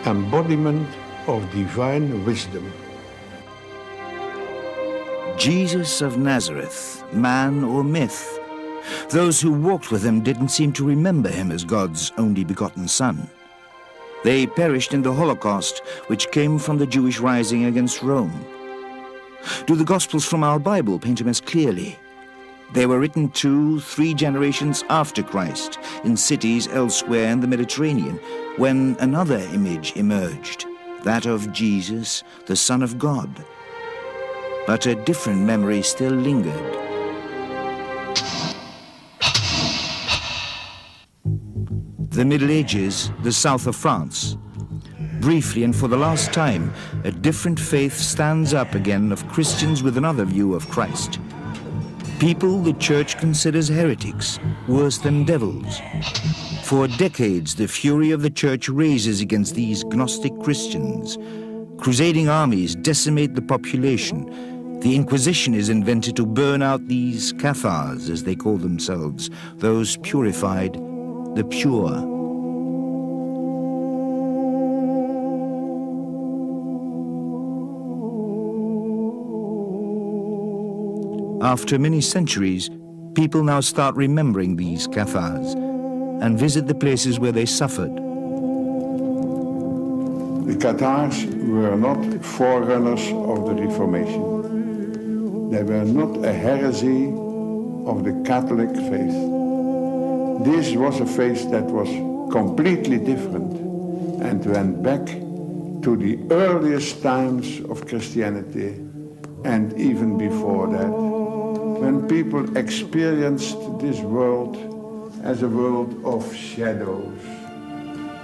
embodiment of divine wisdom. Jesus of Nazareth, man or myth? Those who walked with him didn't seem to remember him as God's only begotten Son. They perished in the Holocaust, which came from the Jewish rising against Rome. Do the Gospels from our Bible paint him as clearly? They were written 2-3 generations after Christ, in cities elsewhere in the Mediterranean, when another image emerged, that of Jesus, the Son of God. But a different memory still lingered. The Middle Ages, the south of France. Briefly and for the last time, a different faith stands up again of Christians with another view of Christ. People the Church considers heretics, worse than devils. For decades, the fury of the Church rages against these Gnostic Christians. Crusading armies decimate the population. The Inquisition is invented to burn out these Cathars, as they call themselves, those purified, the pure. After many centuries, people now start remembering these Cathars and visit the places where they suffered. The Cathars were not forerunners of the Reformation. They were not a heresy of the Catholic faith. This was a faith that was completely different and went back to the earliest times of Christianity and even before that, when people experienced this world as a world of shadows,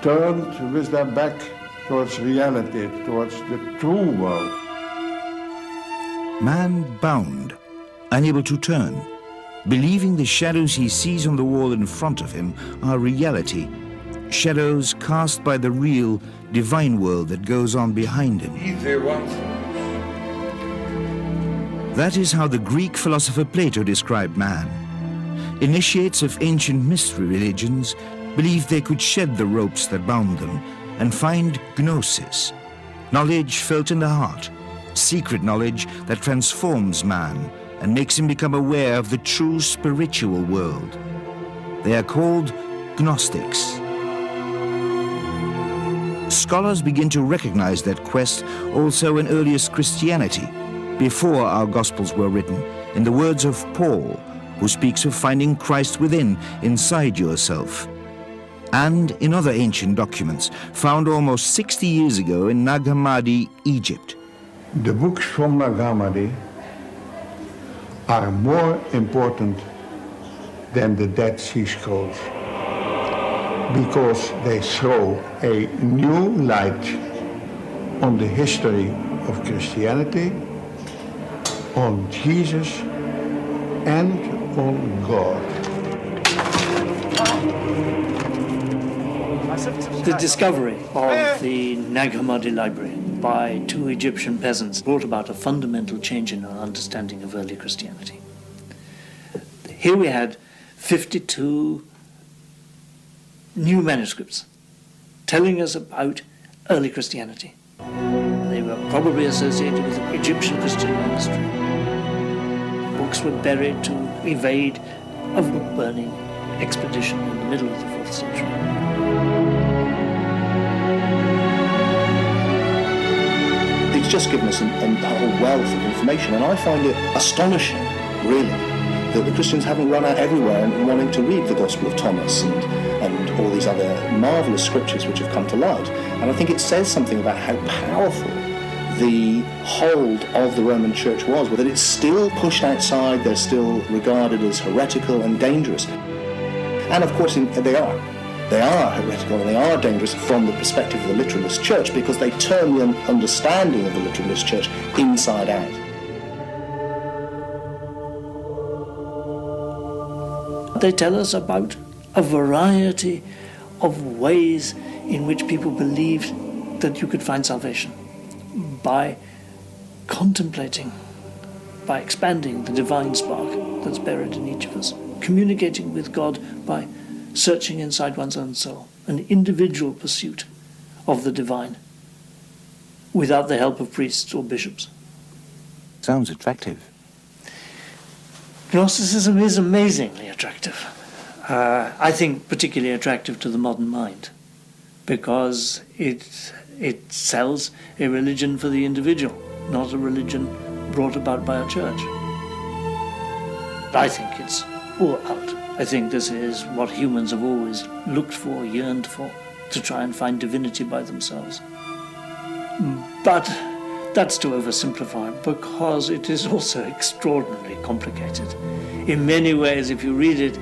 turned with their back towards reality, towards the true world. Man bound, unable to turn, believing the shadows he sees on the wall in front of him are reality, shadows cast by the real, divine world that goes on behind him. That is how the Greek philosopher Plato described man. Initiates of ancient mystery religions believed they could shed the ropes that bound them and find gnosis, knowledge felt in the heart, secret knowledge that transforms man and makes him become aware of the true spiritual world. They are called Gnostics. Scholars begin to recognize that quest also in earliest Christianity, before our Gospels were written, in the words of Paul, who speaks of finding Christ within, inside yourself, and in other ancient documents found almost 60 years ago in Nag Hammadi, Egypt. The books from Nag Hammadi are more important than the Dead Sea Scrolls because they throw a new light on the history of Christianity, on Jesus, and on God. The discovery of the Nag Hammadi library by 2 Egyptian peasants brought about a fundamental change in our understanding of early Christianity. Here we had 52 new manuscripts telling us about early Christianity. They were probably associated with the Egyptian Christian monastery. Books were buried to evade a book-burning expedition in the middle of the 4th century. It's just given us a whole wealth of information, and I find it astonishing, really, that the Christians haven't run out everywhere and wanting to read the Gospel of Thomas and all these other marvellous scriptures which have come to light. And I think it says something about how powerful the hold of the Roman Church was, that it's still pushed outside, they're still regarded as heretical and dangerous. And of course they are. They are heretical and they are dangerous from the perspective of the literalist church because they turn the understanding of the literalist church inside out. They tell us about a variety of ways in which people believed that you could find salvation. By contemplating, by expanding the divine spark that's buried in each of us, communicating with God by searching inside one's own soul, an individual pursuit of the divine without the help of priests or bishops. Sounds attractive. Gnosticism is amazingly attractive. I think particularly attractive to the modern mind, because it sells a religion for the individual, not a religion brought about by a church. I think it's all out. I think this is what humans have always looked for, yearned for, to try and find divinity by themselves. But that's to oversimplify, because it is also extraordinarily complicated. In many ways, if you read it,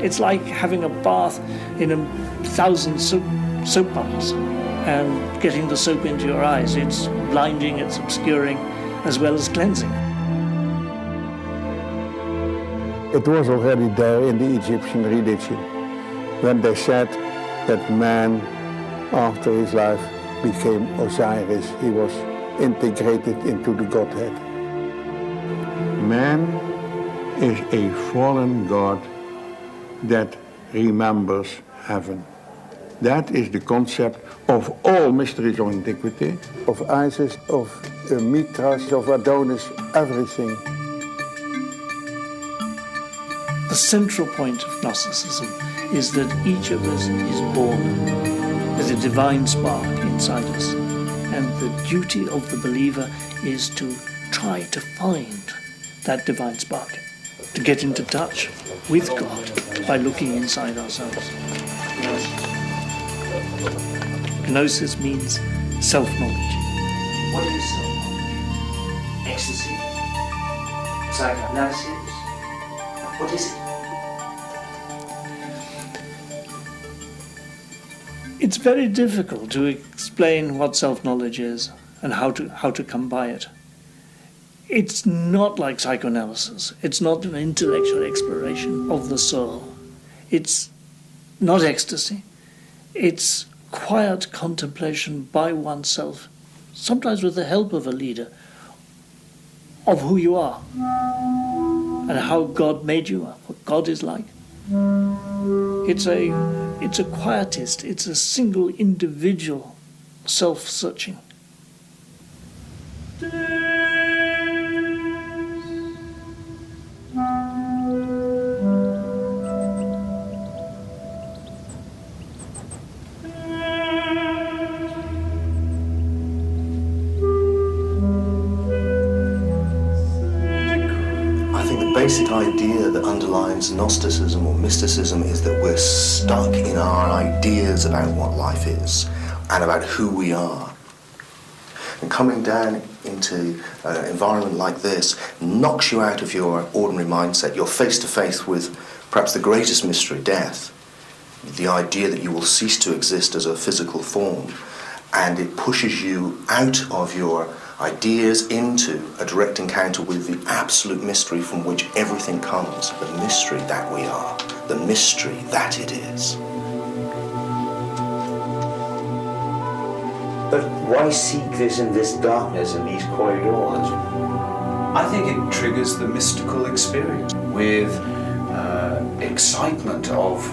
it's like having a bath in 1,000 soap bubbles and getting the soap into your eyes. It's blinding, it's obscuring, as well as cleansing. It was already there in the Egyptian religion, when they said that man, after his life, became Osiris. He was integrated into the Godhead. Man is a fallen God that remembers heaven. That is the concept of all mysteries of antiquity, of Isis, of Mithras, of Adonis, everything. The central point of Gnosticism is that each of us is born with a divine spark inside us, and the duty of the believer is to try to find that divine spark, to get into touch with God by looking inside ourselves. Gnosis means self-knowledge. What is self-knowledge? Ecstasy? Psychoanalysis? What is it? It's very difficult to explain what self-knowledge is and how to come by it. It's not like psychoanalysis. It's not an intellectual exploration of the soul. It's not ecstasy. It's quiet contemplation by oneself, sometimes with the help of a leader, of who you are and how God made you, what God is like. It's a quietist, it's a single individual self-searching. Basic idea that underlines Gnosticism or mysticism is that we're stuck in our ideas about what life is and about who we are. And coming down into an environment like this knocks you out of your ordinary mindset. You're face to face with perhaps the greatest mystery, death, the idea that you will cease to exist as a physical form, and it pushes you out of your ideas into a direct encounter with the absolute mystery from which everything comes, the mystery that we are, the mystery that it is. But why seek this in this darkness in these corridors? I think it triggers the mystical experience with excitement of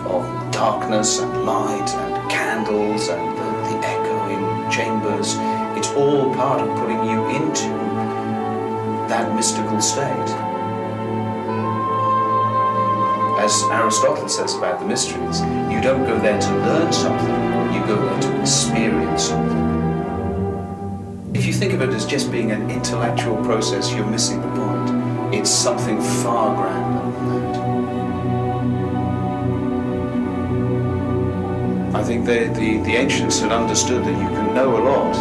darkness and light and candles and the echoing chambers. It's all part of putting you into that mystical state. As Aristotle says about the mysteries, you don't go there to learn something, you go there to experience something. If you think of it as just being an intellectual process, you're missing the point. It's something far grander than that. I think the ancients had understood that you can know a lot,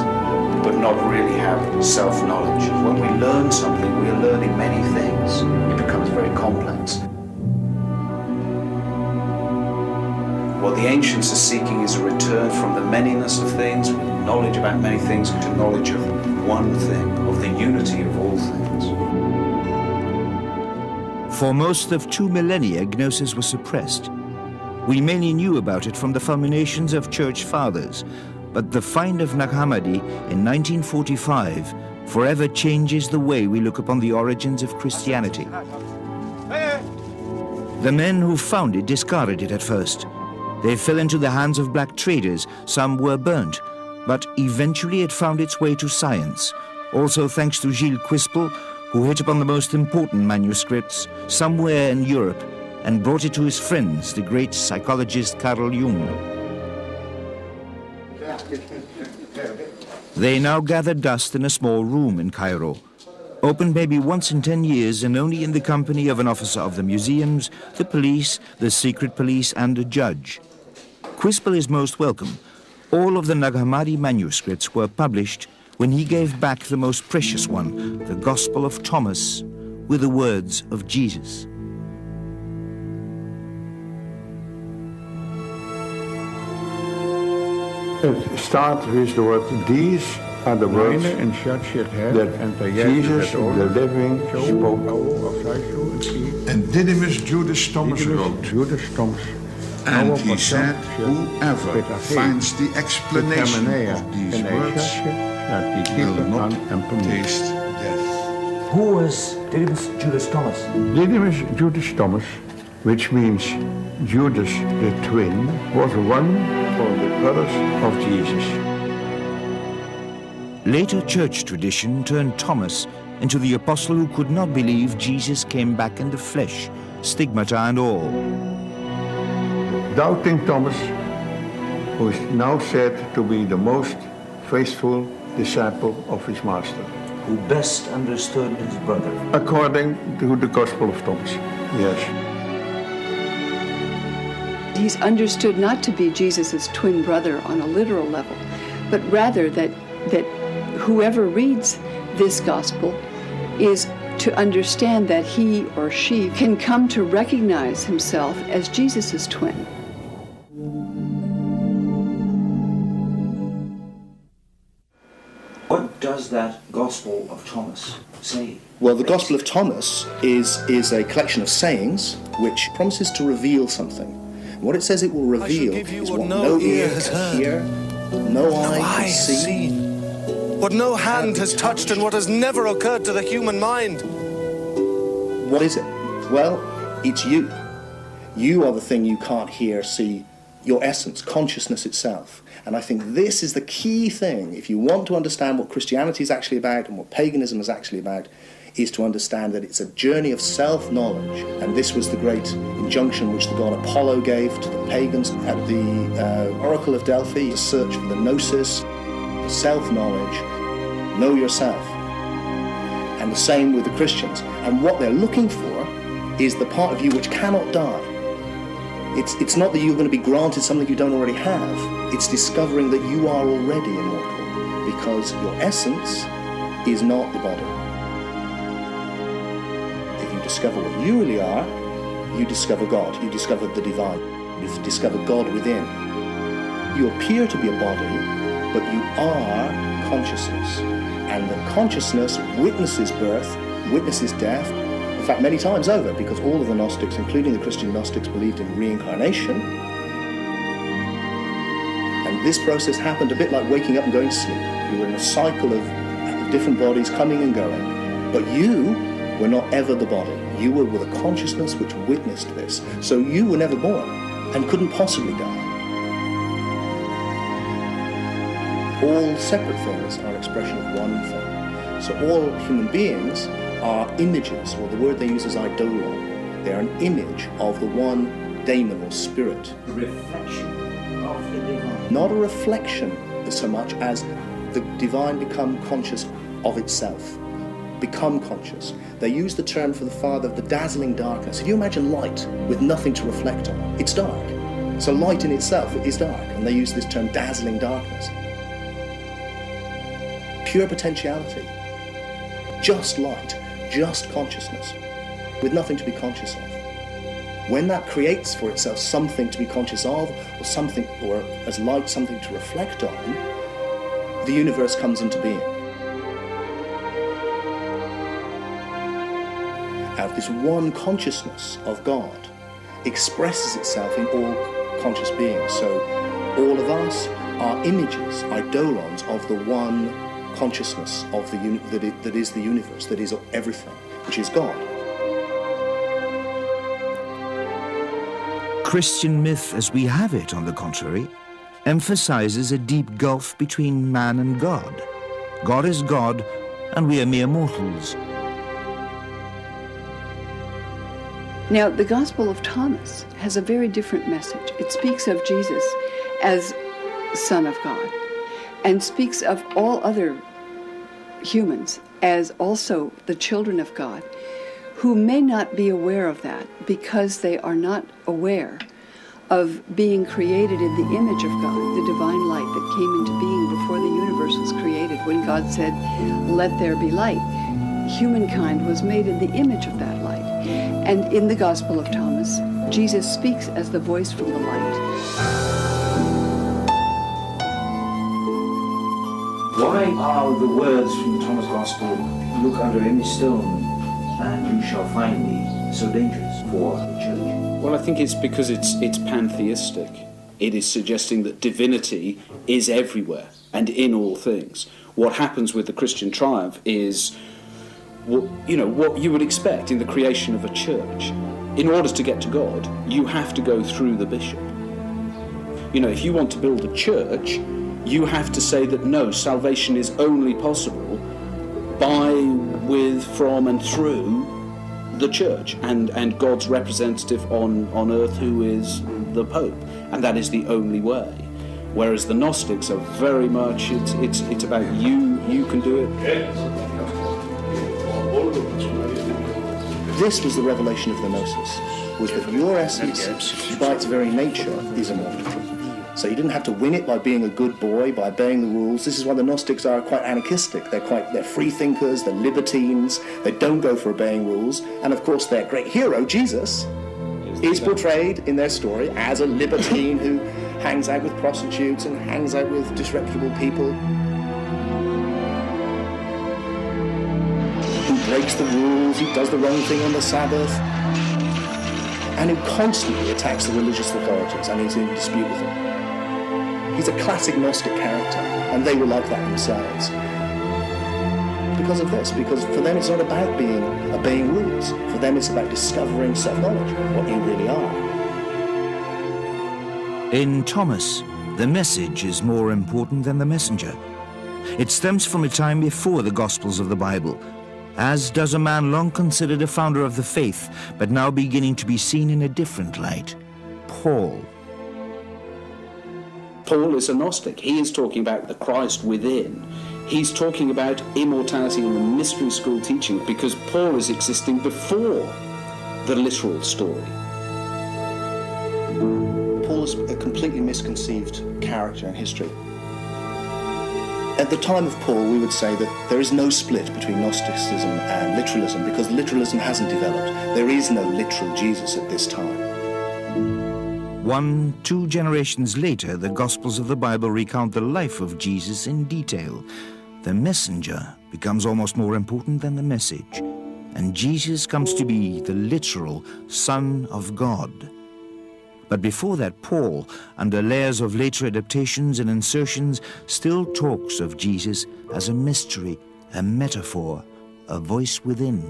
but not really have self-knowledge. When we learn something, we are learning many things. It becomes very complex. What the ancients are seeking is a return from the manyness of things, knowledge about many things, to knowledge of one thing, of the unity of all things. For most of 2 millennia, Gnosis was suppressed. We mainly knew about it from the fulminations of church fathers, but the find of Nag Hammadi in 1945 forever changes the way we look upon the origins of Christianity. The men who found it discarded it at first, They fell into the hands of black traders, some were burnt, but eventually it found its way to science, also thanks to Gilles Quispel, who hit upon the most important manuscripts somewhere in Europe and brought it to his friends, the great psychologist Carl Jung. They now gather dust in a small room in Cairo, opened maybe once in 10 years and only in the company of an officer of the museums, the police, the secret police and a judge. Quispel is most welcome. All of the Nag Hammadi manuscripts were published when he gave back the most precious one, the Gospel of Thomas, with the words of Jesus. It starts with the word, these are the words that Jesus, the living, spoke. And Didymus Judas Thomas wrote, and he said, whoever finds the explanation of these words will not taste death. Who was Didymus Judas Thomas? Didymus Judas Thomas, which means Judas the twin, was one of the brothers of Jesus. Later church tradition turned Thomas into the apostle who could not believe Jesus came back in the flesh, stigmata and all. Doubting Thomas, who is now said to be the most faithful disciple of his master. Who best understood his brother. According to the Gospel of Thomas, yes. He's understood not to be Jesus' twin brother on a literal level, but rather that whoever reads this gospel is to understand that he or she can come to recognize himself as Jesus' twin. What does that Gospel of Thomas say? Well, the Gospel of Thomas is a collection of sayings which promises to reveal something. What it says it will reveal is what no ear can hear, no eye can see, what no hand has touched and what has never occurred to the human mind. What is it? Well, it's you. You are the thing you can't hear, see, your essence, consciousness itself. And I think this is the key thing, if you want to understand what Christianity is actually about and what paganism is actually about, is to understand that it's a journey of self-knowledge. And this was the great injunction which the god Apollo gave to the pagans at the Oracle of Delphi, the search for the gnosis, self-knowledge, know yourself. And the same with the Christians. And what they're looking for is the part of you which cannot die. It's not that you're going to be granted something you don't already have. It's discovering that you are already immortal, because your essence is not the body. If you discover what you really are, you discover God, you discover the divine, you discover God within. You appear to be a body, but you are consciousness. And the consciousness witnesses birth, witnesses death, in fact many times over, because all of the Gnostics, including the Christian Gnostics, believed in reincarnation. And this process happened a bit like waking up and going to sleep. You were in a cycle of different bodies coming and going, but you were not ever the body. You were with a consciousness which witnessed this. So you were never born and couldn't possibly die. All separate things are an expression of one thing. So all human beings are images, or the word they use is eidolon. They are an image of the one daemon or spirit. A reflection of the divine. Not a reflection so much as the divine become conscious of itself. Become conscious. They use the term for the Father of the dazzling darkness. If you imagine light with nothing to reflect on, it's dark. So light in itself is dark, and they use this term dazzling darkness. Pure potentiality. Just light. Just consciousness, with nothing to be conscious of. When that creates for itself something to be conscious of, or something, or as light, something to reflect on, the universe comes into being. Out of this one consciousness of God expresses itself in all conscious beings. So all of us are images, eidolons of the one consciousness of the that is the universe, that is everything, which is God. Christian myth as we have it, on the contrary, emphasizes a deep gulf between man and God. God is God, and we are mere mortals. Now, the Gospel of Thomas has a very different message. It speaks of Jesus as Son of God, and speaks of all other humans as also the children of God, who may not be aware of that because they are not aware of being created in the image of God, the divine light that came into being before the universe was created. When God said, "Let there be light," humankind was made in the image of that light. And in the Gospel of Thomas, Jesus speaks as the voice from the light. Why are the words from the Thomas Gospel, "Look under any stone and you shall find me," so dangerous for the church? Well, I think it's because it's pantheistic. It is suggesting that divinity is everywhere and in all things. What happens with the Christian triumph is what you would expect in the creation of a church. In order to get to God, you have to go through the bishop. If you want to build a church, you have to say that no, salvation is only possible by, with, from and through the church and God's representative on earth, who is the Pope, and that is the only way. Whereas the Gnostics are very much, it's about you can do it. This was the revelation of the gnosis, was that your essence, by its very nature, is immortal. So you didn't have to win it by being a good boy, by obeying the rules. This is why the Gnostics are quite anarchistic. They're free thinkers, they're libertines, they don't go for obeying rules. And of course their great hero, Jesus, is portrayed in their story as a libertine who hangs out with prostitutes and hangs out with disreputable people, who breaks the rules, he does the wrong thing on the Sabbath, and who constantly attacks the religious authorities and is in dispute with them. He's a classic Gnostic character, and they were like that themselves. Because of this, because for them it's not about obeying rules. For them it's about discovering self-knowledge, what you really are. In Thomas, the message is more important than the messenger. It stems from a time before the Gospels of the Bible, as does a man long considered a founder of the faith, but now beginning to be seen in a different light, Paul. Paul is a Gnostic. He is talking about the Christ within. He's talking about immortality in the mystery school teaching, because Paul is existing before the literal story. Paul is a completely misconceived character in history. At the time of Paul, we would say that there is no split between Gnosticism and literalism, because literalism hasn't developed. There is no literal Jesus at this time. 1-2 generations later, the Gospels of the Bible recount the life of Jesus in detail. The messenger becomes almost more important than the message, and Jesus comes to be the literal Son of God. But before that, Paul, under layers of later adaptations and insertions, still talks of Jesus as a mystery, a metaphor, a voice within.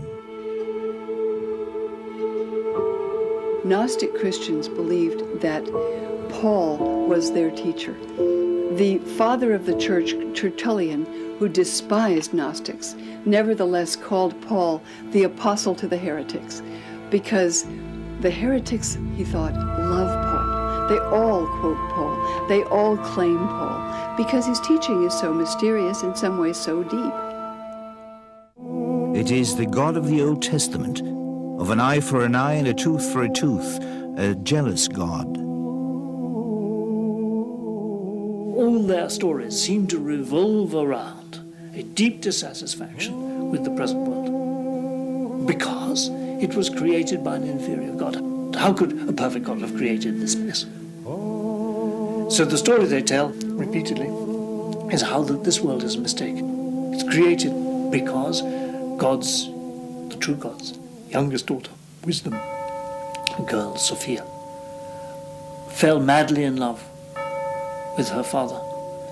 Gnostic Christians believed that Paul was their teacher. The father of the church, Tertullian, who despised Gnostics, nevertheless called Paul the apostle to the heretics, because the heretics, he thought, love Paul. They all quote Paul. They all claim Paul, because his teaching is so mysterious, in some ways so deep. It is the God of the Old Testament, of an eye for an eye and a tooth for a tooth, a jealous God. All their stories seem to revolve around a deep dissatisfaction with the present world, because it was created by an inferior God. How could a perfect God have created this mess? So the story they tell repeatedly is how that this world is a mistake. It's created because God's, the true God's, youngest daughter, wisdom, girl, Sophia, fell madly in love with her father.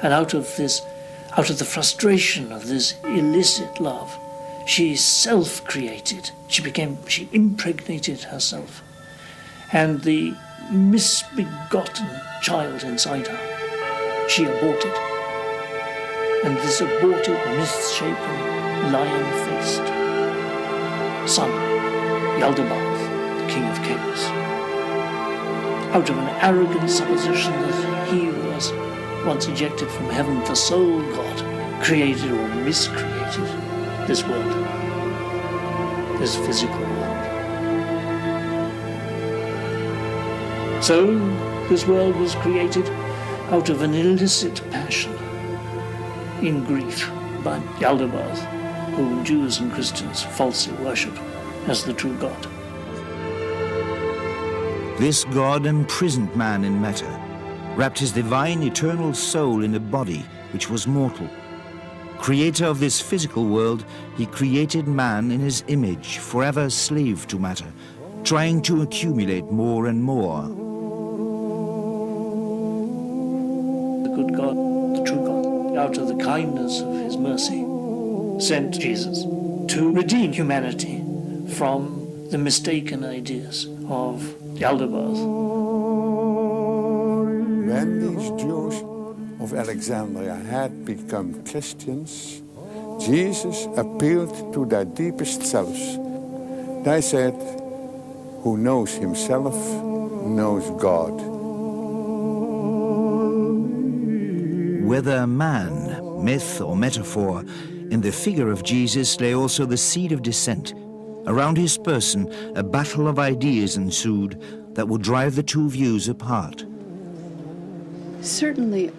And out of the frustration of this illicit love, she self-created. She impregnated herself. And the misbegotten child inside her. She aborted. And this aborted, misshapen, lion-faced son, Yaldabaoth, the king of chaos, out of an arrogant supposition that he was, once ejected from heaven, the sole God, created or miscreated this world, this physical world. So this world was created out of an illicit passion, in grief, by Yaldabaoth, whom Jews and Christians falsely worship as the true God. This God imprisoned man in matter, wrapped his divine eternal soul in a body which was mortal. Creator of this physical world, he created man in his image, forever slave to matter, trying to accumulate more and more. The good God, the true God, out of the kindness of his mercy, sent Jesus to redeem humanity from the mistaken ideas of Yaldabaoth. When these Jews of Alexandria had become Christians, Jesus appealed to their deepest selves. They said, "Who knows himself knows God." Whether man, myth or metaphor, in the figure of Jesus lay also the seed of dissent. Around his person, a battle of ideas ensued that would drive the two views apart. Certainly,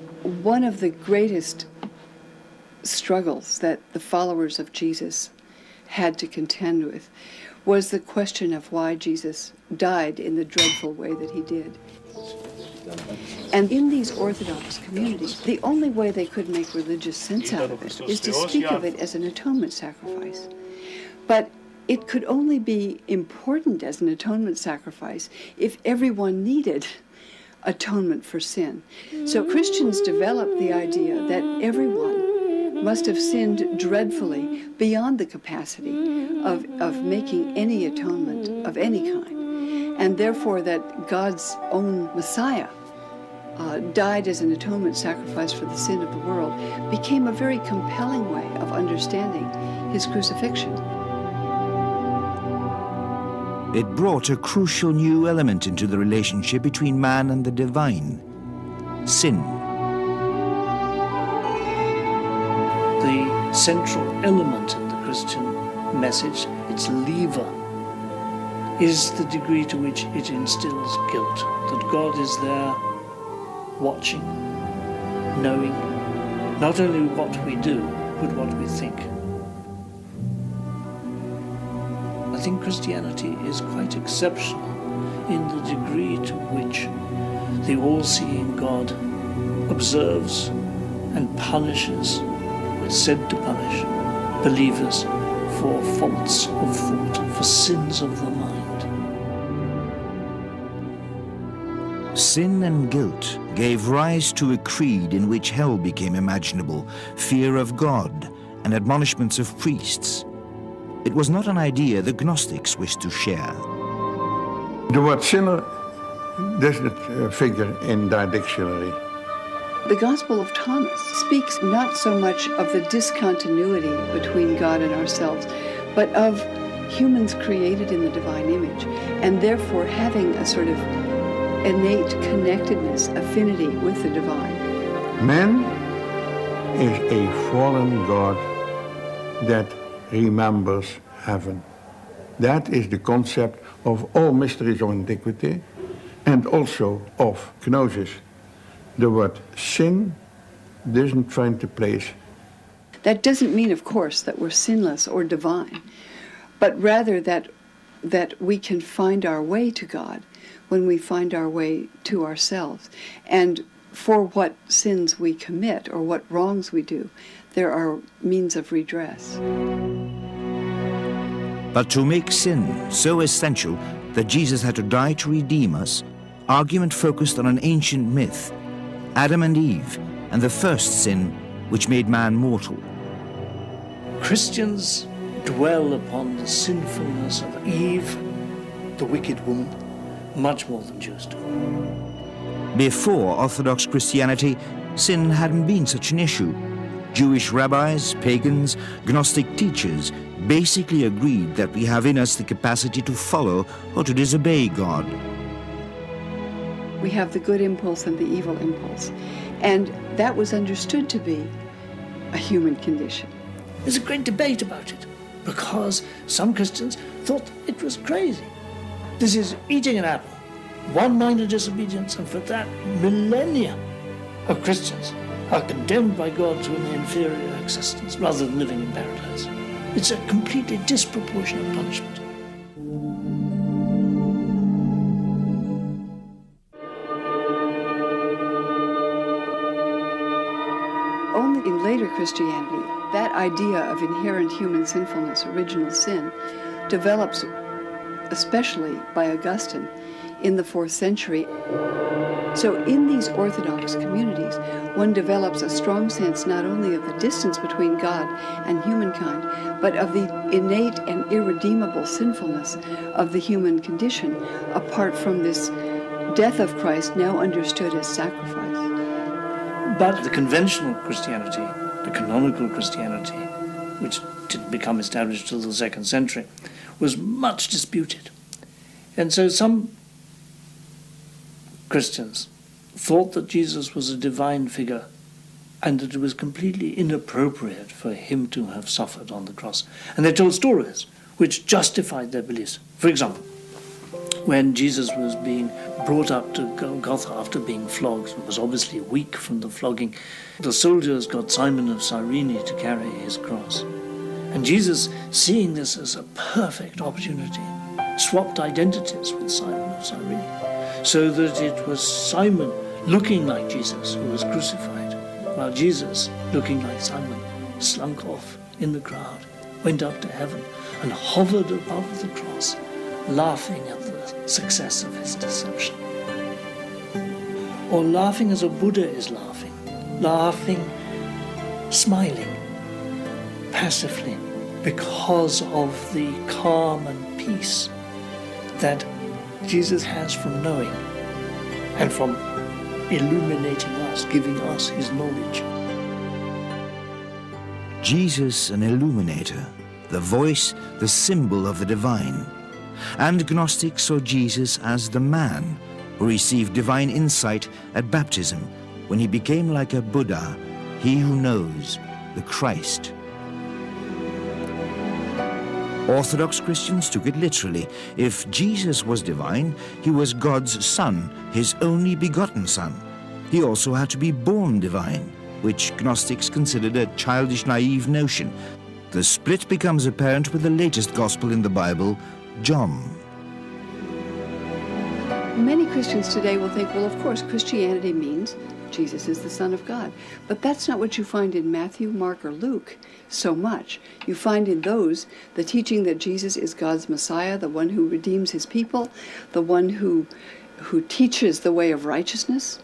one of the greatest struggles that the followers of Jesus had to contend with was the question of why Jesus died in the dreadful way that he did. And in these Orthodox communities, the only way they could make religious sense out of it is to speak of it as an atonement sacrifice. But it could only be important as an atonement sacrifice if everyone needed atonement for sin. So Christians developed the idea that everyone must have sinned dreadfully beyond the capacity of making any atonement of any kind, and therefore that God's own Messiah died as an atonement sacrifice for the sin of the world became a very compelling way of understanding his crucifixion. It brought a crucial new element into the relationship between man and the divine: sin. The central element in the Christian message, its lever, is the degree to which it instills guilt, that God is there watching, knowing not only what we do, but what we think. I think Christianity is quite exceptional in the degree to which the all-seeing God observes and punishes, is said to punish, believers for faults of thought, for sins of the mind. Sin and guilt gave rise to a creed in which hell became imaginable, fear of God, and admonishments of priests. It was not an idea the Gnostics wished to share. The word sinner doesn't figure in their dictionary. The Gospel of Thomas speaks not so much of the discontinuity between God and ourselves, but of humans created in the divine image, and therefore having a sort of innate connectedness, affinity with the divine. Man is a fallen God that remembers heaven. That is the concept of all mysteries of antiquity and also of gnosis. The word sin doesn't find a place. That doesn't mean, of course, that we're sinless or divine, but rather that we can find our way to God when we find our way to ourselves. And for what sins we commit or what wrongs we do, there are means of redress. But to make sin so essential that Jesus had to die to redeem us, argument focused on an ancient myth, Adam and Eve, and the first sin which made man mortal. Christians dwell upon the sinfulness of Eve, the wicked woman, much more than Jews do. Before Orthodox Christianity, sin hadn't been such an issue. Jewish rabbis, pagans, Gnostic teachers basically agreed that we have in us the capacity to follow or to disobey God. We have the good impulse and the evil impulse. And that was understood to be a human condition. There's a great debate about it, because some Christians thought it was crazy. This is eating an apple, one minor disobedience, and for that millennia of Christians are condemned by God to an inferior existence rather than living in paradise. It's a completely disproportionate punishment. Only in later Christianity, that idea of inherent human sinfulness, original sin, develops, especially by Augustine, in the 4th century. So in these Orthodox communities, one develops a strong sense not only of the distance between God and humankind, but of the innate and irredeemable sinfulness of the human condition, apart from this death of Christ now understood as sacrifice. But the conventional Christianity, the canonical Christianity, which didn't become established till the 2nd century, was much disputed. And so some Christians thought that Jesus was a divine figure and that it was completely inappropriate for him to have suffered on the cross. And they told stories which justified their beliefs. For example, when Jesus was being brought up to Golgotha after being flogged, and was obviously weak from the flogging, the soldiers got Simon of Cyrene to carry his cross. And Jesus, seeing this as a perfect opportunity, swapped identities with Simon of Cyrene, so that it was Simon looking like Jesus who was crucified, while Jesus, looking like Simon, slunk off in the crowd, went up to heaven, and hovered above the cross, laughing at the success of his deception. Or laughing as a Buddha is laughing, smiling, passively, because of the calm and peace that Jesus has from knowing and from illuminating us, giving us his knowledge. Jesus, an illuminator, the voice, the symbol of the divine. And Gnostics saw Jesus as the man who received divine insight at baptism when he became like a Buddha, he who knows, the Christ. Orthodox Christians took it literally. If Jesus was divine, he was God's son, his only begotten son. He also had to be born divine, which Gnostics considered a childish, naive notion. The split becomes apparent with the latest gospel in the Bible, John. Many Christians today will think, well, of course, Christianity means Jesus is the Son of God. But that's not what you find in Matthew, Mark, or Luke so much. You find in those the teaching that Jesus is God's Messiah, the one who redeems his people, the one who teaches the way of righteousness.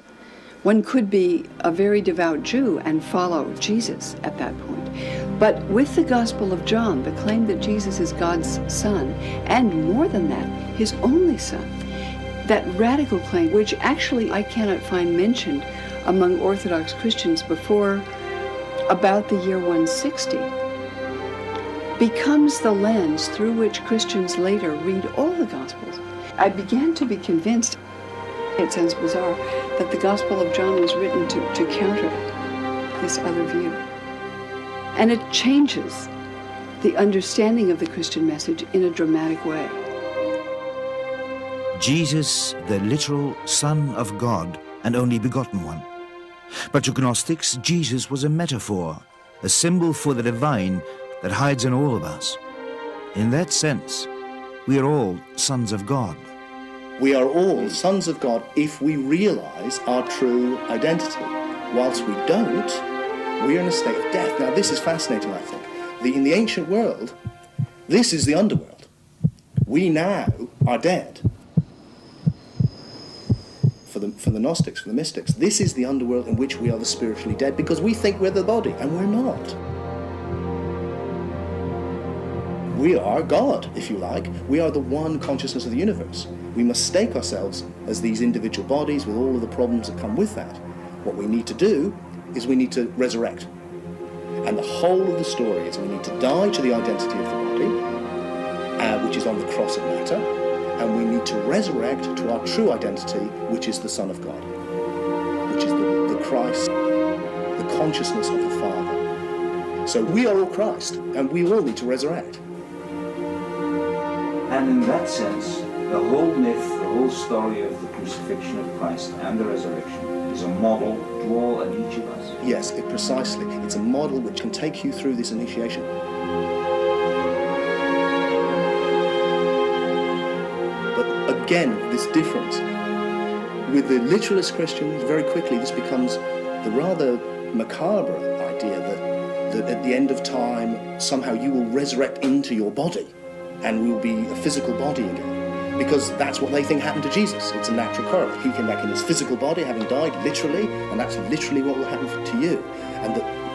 One could be a very devout Jew and follow Jesus at that point. But with the Gospel of John, the claim that Jesus is God's Son, and more than that, his only Son, that radical claim, which actually I cannot find mentioned among Orthodox Christians before about the year 160, becomes the lens through which Christians later read all the Gospels. I began to be convinced, it sounds bizarre, that the Gospel of John was written to counter this other view. And it changes the understanding of the Christian message in a dramatic way. Jesus, the literal Son of God and only begotten one. But to Gnostics, Jesus was a metaphor, a symbol for the divine that hides in all of us. In that sense, we are all sons of God. We are all sons of God if we realize our true identity. Whilst we don't, we are in a state of death. Now, this is fascinating, I think. In the ancient world, this is the underworld. We now are dead. For the Gnostics, for the mystics, this is the underworld in which we are the spiritually dead, because we think we're the body, and we're not. We are God, if you like. We are the one consciousness of the universe. we mistake ourselves as these individual bodies with all of the problems that come with that. What we need to do is we need to resurrect. And the whole of the story is we need to die to the identity of the body, which is on the cross of matter, and we need to resurrect to our true identity, which is the Son of God, which is the Christ, the consciousness of the Father. So we are all Christ, and we all need to resurrect. And in that sense, the whole myth, the whole story of the crucifixion of Christ and the resurrection is a model to all and each of us. Yes, precisely. It's a model which can take you through this initiation. But again, this difference. With the literalist Christians, very quickly this becomes the rather macabre idea that at the end of time, somehow you will resurrect into your body and will be a physical body again. Because that's what they think happened to Jesus. It's a natural correlate. He came back in his physical body, having died literally, and that's literally what will happen to you.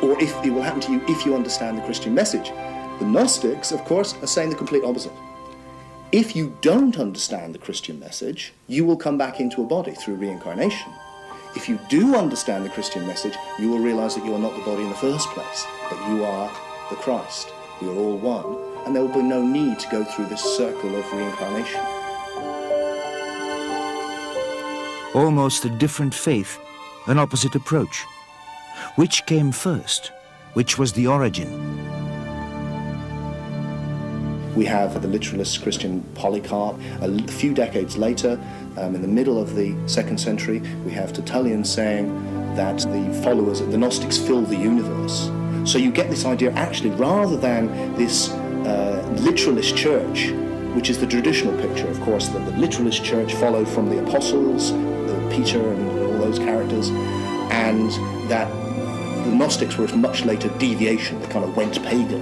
Or if it will happen to you if you understand the Christian message. The Gnostics, of course, are saying the complete opposite. If you don't understand the Christian message, you will come back into a body through reincarnation. If you do understand the Christian message, you will realize that you are not the body in the first place, but you are the Christ. We are all one, and there will be no need to go through this circle of reincarnation. Almost a different faith, an opposite approach. Which came first? Which was the origin? We have the literalist Christian Polycarp. A few decades later, in the middle of the 2nd century, we have Tertullian saying that the followers of the Gnostics fill the universe. So you get this idea, actually, rather than this literalist church, which is the traditional picture, of course, that the literalist church followed from the apostles, Peter and all those characters, and that the Gnostics were a much later deviation, that kind of went pagan.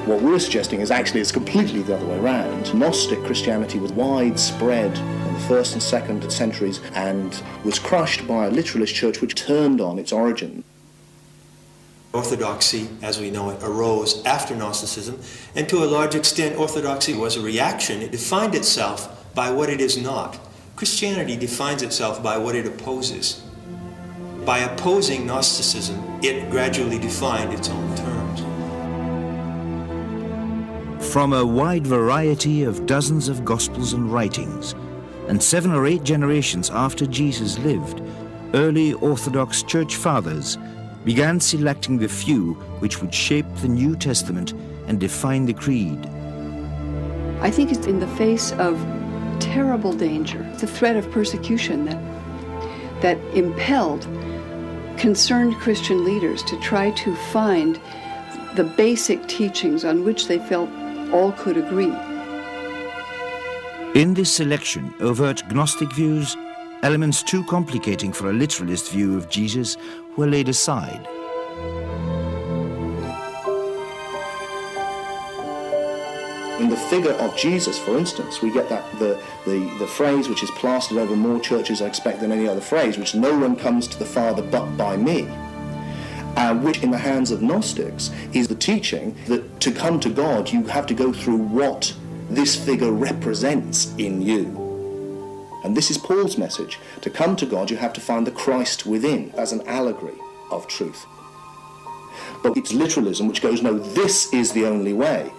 What we're suggesting is actually it's completely the other way around. Gnostic Christianity was widespread in the 1st and 2nd centuries and was crushed by a literalist church which turned on its origin. Orthodoxy, as we know it, arose after Gnosticism, and to a large extent Orthodoxy was a reaction. It defined itself by what it is not. Christianity defines itself by what it opposes. By opposing Gnosticism, it gradually defined its own terms. From a wide variety of dozens of Gospels and writings, and 7 or 8 generations after Jesus lived, early Orthodox Church Fathers began selecting the few which would shape the New Testament and define the creed. I think it's in the face of terrible danger, the threat of persecution that impelled concerned Christian leaders to try to find the basic teachings on which they felt all could agree. In this selection, overt Gnostic views, elements too complicating for a literalist view of Jesus, were laid aside. In the figure of Jesus, for instance, we get that the phrase which is plastered over more churches, I expect, than any other phrase, which no one comes to the Father but by me, which in the hands of Gnostics is the teaching that to come to God you have to go through what this figure represents in you. And this is Paul's message. To come to God you have to find the Christ within as an allegory of truth. But it's literalism which goes, no, this is the only way.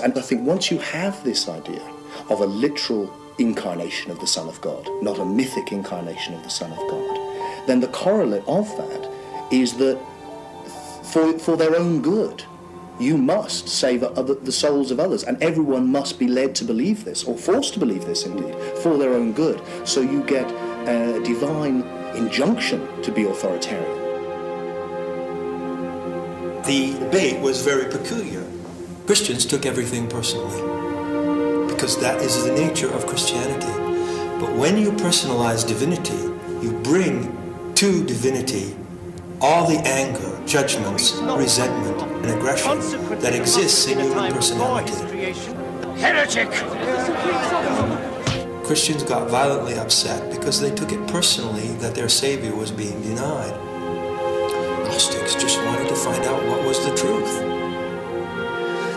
And I think once you have this idea of a literal incarnation of the Son of God, not a mythic incarnation of the Son of God, then the correlate of that is that for their own good, you must save the souls of others, and everyone must be led to believe this, or forced to believe this indeed, for their own good. So you get a divine injunction to be authoritarian. The debate was very peculiar. Christians took everything personally, because that is the nature of Christianity. But when you personalize divinity, you bring to divinity all the anger, judgments, resentment, and aggression that exists in human personality. Heretic! Christians got violently upset because they took it personally that their Savior was being denied. Gnostics just wanted to find out what was the truth.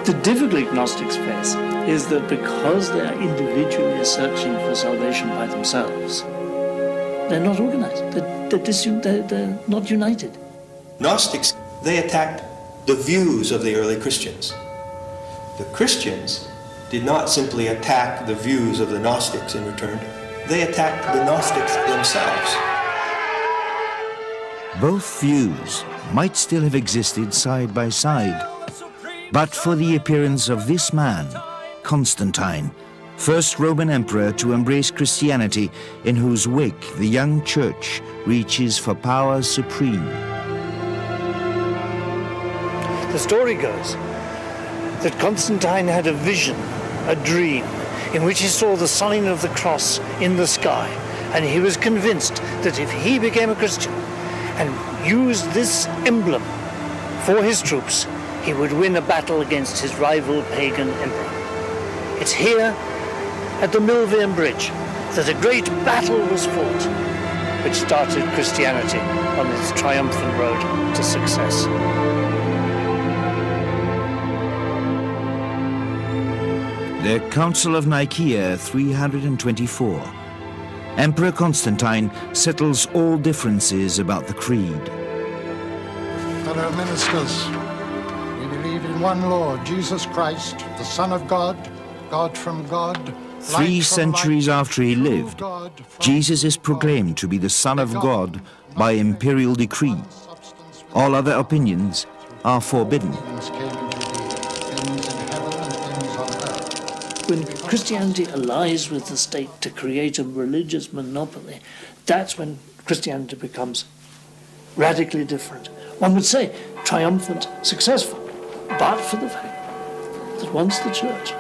The difficulty Gnostics face is that because they are individually searching for salvation by themselves, they're not organized, they're not united. Gnostics, they attacked the views of the early Christians. The Christians did not simply attack the views of the Gnostics in return, they attacked the Gnostics themselves. Both views might still have existed side by side, but for the appearance of this man, Constantine, first Roman emperor to embrace Christianity, in whose wake the young church reaches for power supreme. The story goes that Constantine had a vision, a dream, in which he saw the sign of the cross in the sky, and he was convinced that if he became a Christian and used this emblem for his troops, he would win a battle against his rival pagan emperor. It's here at the Milvian Bridge that a great battle was fought, which started Christianity on its triumphant road to success. The Council of Nicaea 324. Emperor Constantine settles all differences about the creed. Fellow ministers, we believe in one Lord, Jesus Christ, the Son of God, God from God. 3 centuries after he lived, Jesus is proclaimed to be the Son of God by imperial decree. All other opinions are forbidden. When Christianity allies with the state to create a religious monopoly, that's when Christianity becomes radically different. One would say triumphant, successful, but for the fact that once the church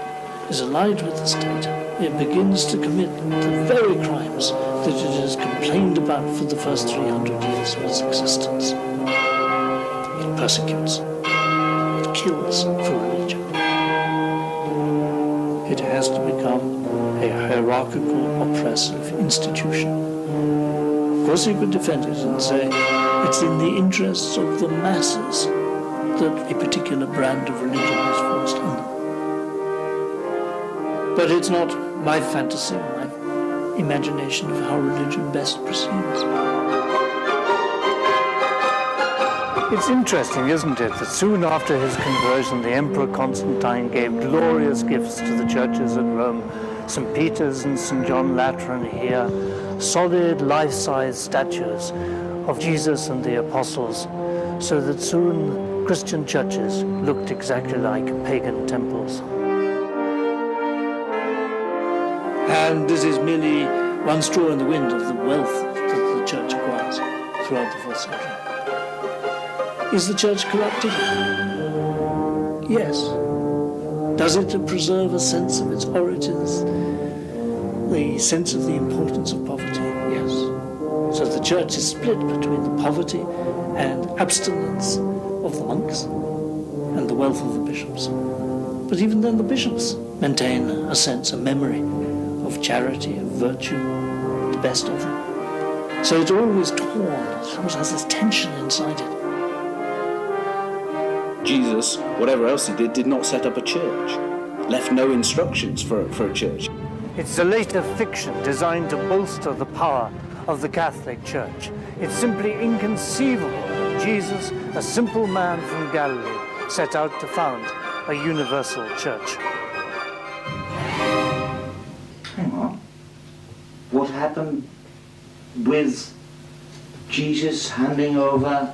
is allied with the state, it begins to commit the very crimes that it has complained about for the first 300 years of its existence. It persecutes, it kills for religion. It has to become a hierarchical, oppressive institution. Of course, you could defend it and say it's in the interests of the masses that a particular brand of religion is forced on them. But it's not my fantasy, my imagination of how religion best proceeds. It's interesting, isn't it, that soon after his conversion, the Emperor Constantine gave glorious gifts to the churches at Rome, St. Peter's and St. John Lateran here, solid life-size statues of Jesus and the apostles, so that soon Christian churches looked exactly like pagan temples. And this is merely one straw in the wind of the wealth that the church acquires throughout the 4th century. Is the church corrupted? Yes. Does it preserve a sense of its origins, the sense of the importance of poverty? Yes. So the church is split between the poverty and abstinence of the monks and the wealth of the bishops. But even then the bishops maintain a sense, a memory of charity, of virtue, the best of them. So it's always torn, it always has this tension inside it. Jesus, whatever else he did not set up a church, left no instructions for a church. It's a later fiction designed to bolster the power of the Catholic Church. It's simply inconceivable that Jesus, a simple man from Galilee, set out to found a universal church. Hang on. What happened with Jesus handing over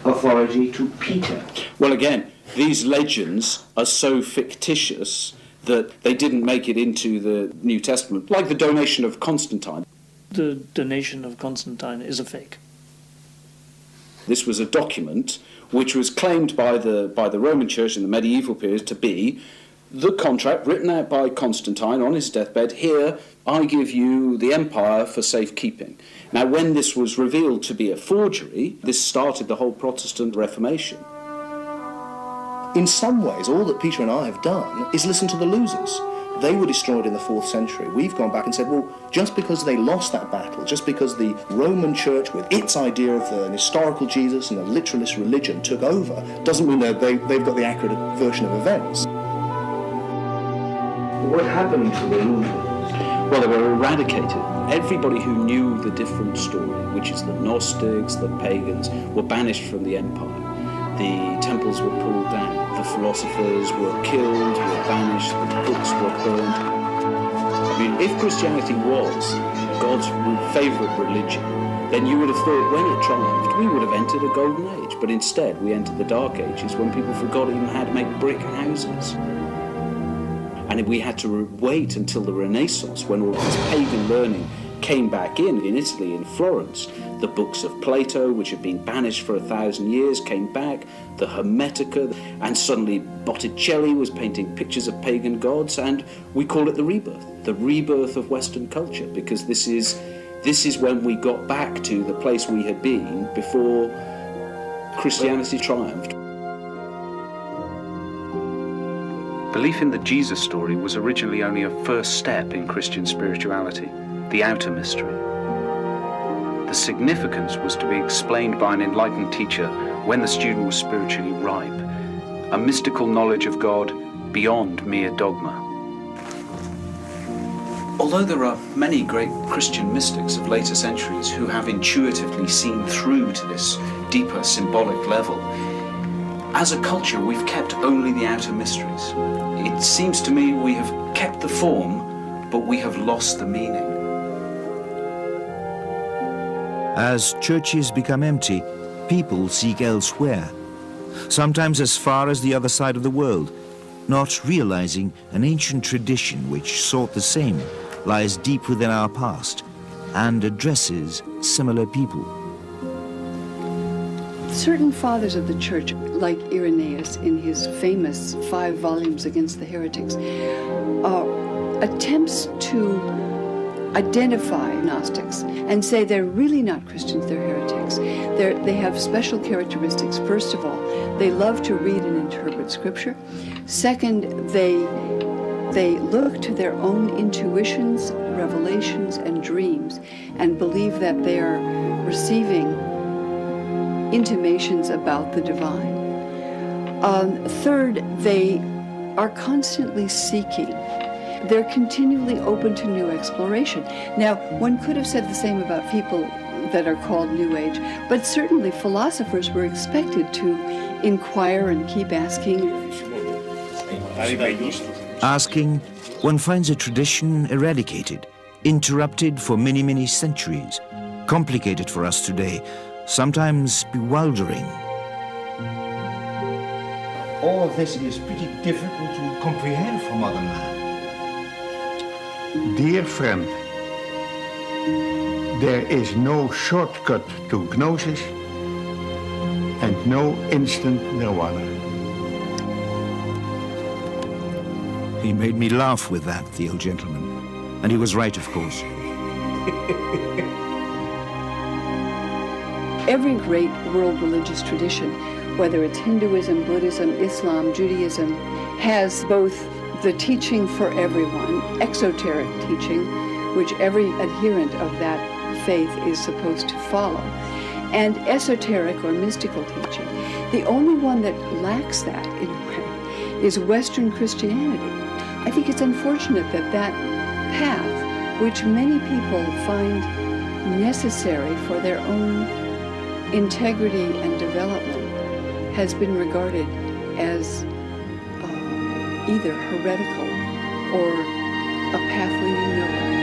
authority to Peter? Well, again, these legends are so fictitious that they didn't make it into the New Testament, like the donation of Constantine. The donation of Constantine is a fake. This was a document which was claimed by the Roman Church in the medieval period to be the contract written out by Constantine on his deathbed. Here, I give you the empire for safekeeping. Now, when this was revealed to be a forgery, this started the whole Protestant Reformation. In some ways, all that Peter and I have done is listen to the losers. They were destroyed in the 4th century. We've gone back and said, well, just because they lost that battle, just because the Roman Church, with its idea of an historical Jesus and a literalist religion, took over, doesn't mean that they've got the accurate version of events. What happened to the Lutherans? Well, they were eradicated. Everybody who knew the different story, which is the Gnostics, the pagans, were banished from the empire. The temples were pulled down. The philosophers were killed, were banished, the books were burned. I mean, if Christianity was God's favourite religion, then you would have thought when it triumphed, we would have entered a golden age. But instead, we entered the dark ages when people forgot even how to make brick houses. And we had to wait until the Renaissance, when all this pagan learning came back in Italy, in Florence. The books of Plato, which had been banished for 1,000 years, came back, the Hermetica, and suddenly Botticelli was painting pictures of pagan gods, and we call it the rebirth of Western culture, because this is when we got back to the place we had been before Christianity triumphed. Belief in the Jesus story was originally only a first step in Christian spirituality, the outer mystery. The significance was to be explained by an enlightened teacher when the student was spiritually ripe, a mystical knowledge of God beyond mere dogma. Although there are many great Christian mystics of later centuries who have intuitively seen through to this deeper symbolic level, as a culture we've kept only the outer mysteries. It seems to me we have kept the form, but we have lost the meaning. As churches become empty, people seek elsewhere, sometimes as far as the other side of the world, not realizing an ancient tradition which sought the same lies deep within our past and addresses similar people. Certain fathers of the church, like Irenaeus in his famous 5 volumes against the heretics, attempts to identify Gnostics and say they're really not Christians, they're heretics. They have special characteristics. First of all, they love to read and interpret Scripture. Second, they look to their own intuitions, revelations, and dreams and believe that they are receiving intimations about the divine. Third, they are constantly seeking. They're continually open to new exploration. Now, one could have said the same about people that are called New Age, but certainly philosophers were expected to inquire and keep asking. Asking, one finds a tradition eradicated, interrupted for many, many centuries, complicated for us today, sometimes bewildering. All of this is pretty difficult to comprehend for modern man. Dear friend, there is no shortcut to gnosis and no instant nirvana. He made me laugh with that, the old gentleman. And he was right, of course. Every great world religious tradition, whether it's Hinduism, Buddhism, Islam, Judaism, has both the teaching for everyone, exoteric teaching, which every adherent of that faith is supposed to follow, and esoteric or mystical teaching. The only one that lacks that, in a way, is Western Christianity. I think it's unfortunate that that path, which many people find necessary for their own integrity and development, has been regarded as either heretical or a path leading nowhere.